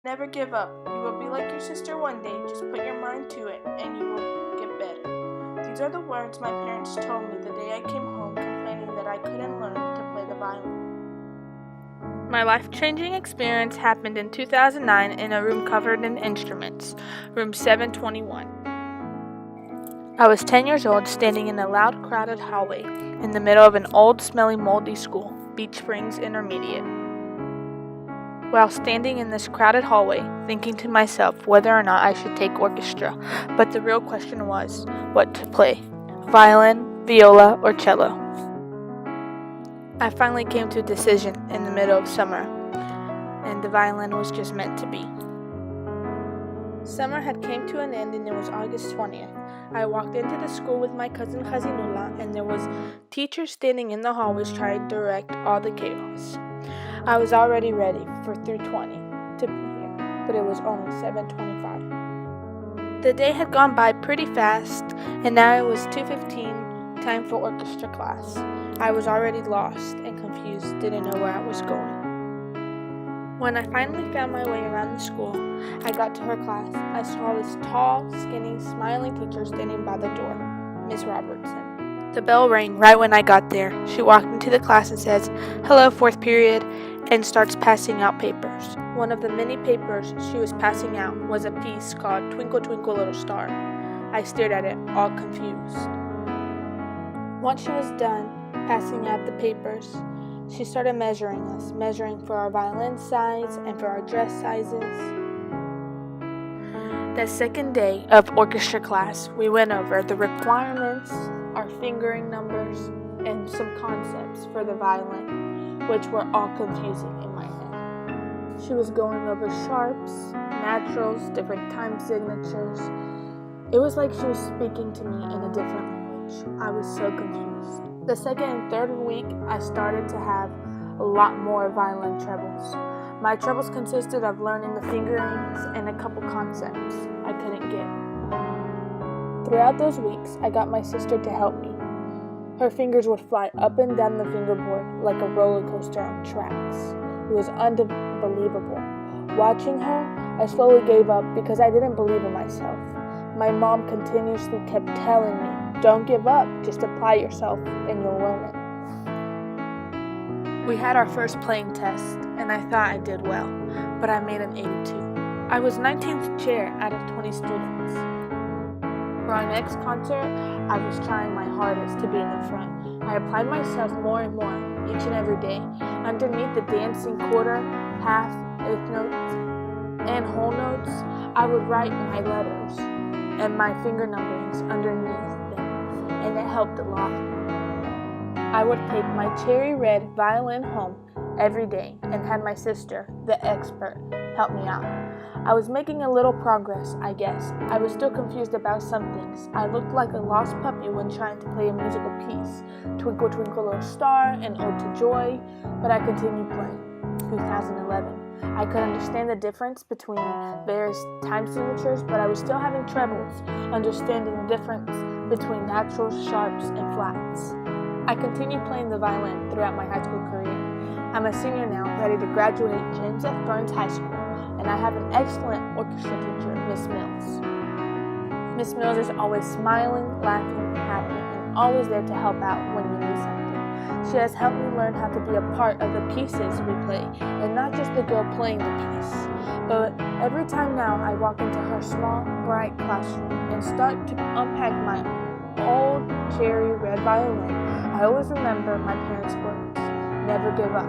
Never give up. You will be like your sister one day. Just put your mind to it, and you will get better. These are the words my parents told me the day I came home complaining that I couldn't learn to play the violin. My life-changing experience happened in 2009 in a room covered in instruments, room 721. I was 10 years old, standing in a loud, crowded hallway in the middle of an old, smelly, moldy school, Beach Springs Intermediate. While standing in this crowded hallway, thinking to myself whether or not I should take orchestra, but the real question was, what to play, violin, viola, or cello. I finally came to a decision in the middle of summer, and the violin was just meant to be. Summer had came to an end and it was August 20th. I walked into the school with my cousin Khazinullah, and there was teachers standing in the hallways trying to direct all the chaos. I was already ready for 3:20 to be here, but it was only 7:25. The day had gone by pretty fast, and now it was 2:15, time for orchestra class. I was already lost and confused, didn't know where I was going. When I finally found my way around the school, I got to her class. I saw this tall, skinny, smiling teacher standing by the door, Miss Robertson. The bell rang right when I got there. She walked into the class and says, "Hello, fourth period," and starts passing out papers. One of the many papers she was passing out was a piece called "Twinkle, Twinkle, Little Star." I stared at it, all confused. Once she was done passing out the papers, she started measuring for our violin size and for our dress sizes. The second day of orchestra class, we went over the requirements, our fingering numbers, and some concepts for the violin, which were all confusing in my head. She was going over sharps, naturals, different time signatures. It was like she was speaking to me in a different language. I was so confused. The second and third week, I started to have a lot more violin trebles. My trebles consisted of learning the fingerings and a couple concepts I couldn't get. Throughout those weeks, I got my sister to help me. Her fingers would fly up and down the fingerboard like a roller coaster on tracks. It was unbelievable. Watching her, I slowly gave up because I didn't believe in myself. My mom continuously kept telling me, "Don't give up, just apply yourself and you'll learn it." We had our first playing test, and I thought I did well, but I made an 82. I was 19th chair out of 20 students. For our next concert, I was trying my hardest to be in the front. I applied myself more and more, each and every day. Underneath the dancing quarter, half, eighth notes, and whole notes, I would write my letters and my finger numberings underneath them, and it helped a lot. I would take my cherry red violin home every day and had my sister, the expert, help me out. I was making a little progress, I guess. I was still confused about some things. I looked like a lost puppy when trying to play a musical piece, Twinkle, Twinkle, Little Star and Ode to Joy, but I continued playing. 2011. I could understand the difference between various time signatures, but I was still having trebles, understanding the difference between naturals, sharps, and flats. I continued playing the violin throughout my high school career. I'm a senior now, ready to graduate James F. Burns High School, and I have an excellent orchestra teacher, Miss Mills. Miss Mills is always smiling, laughing, and happy, and always there to help out when you need something. She has helped me learn how to be a part of the pieces we play, and not just the girl playing the piece. But every time now I walk into her small, bright classroom and start to unpack my old cherry red violin, I always remember my parents' words, never give up.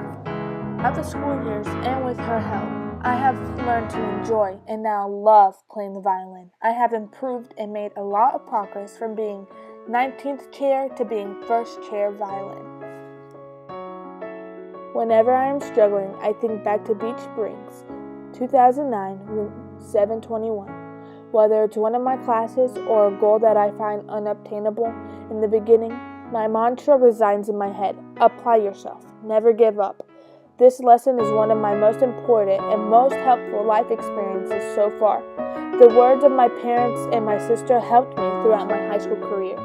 Throughout the school years and with her help, I have learned to enjoy and now love playing the violin. I have improved and made a lot of progress from being 19th chair to being first chair violin. Whenever I am struggling, I think back to Beach Springs, 2009, room 721. Whether it's one of my classes or a goal that I find unobtainable in the beginning, my mantra resides in my head: apply yourself, never give up. This lesson is one of my most important and most helpful life experiences so far. The words of my parents and my sister helped me throughout my high school career.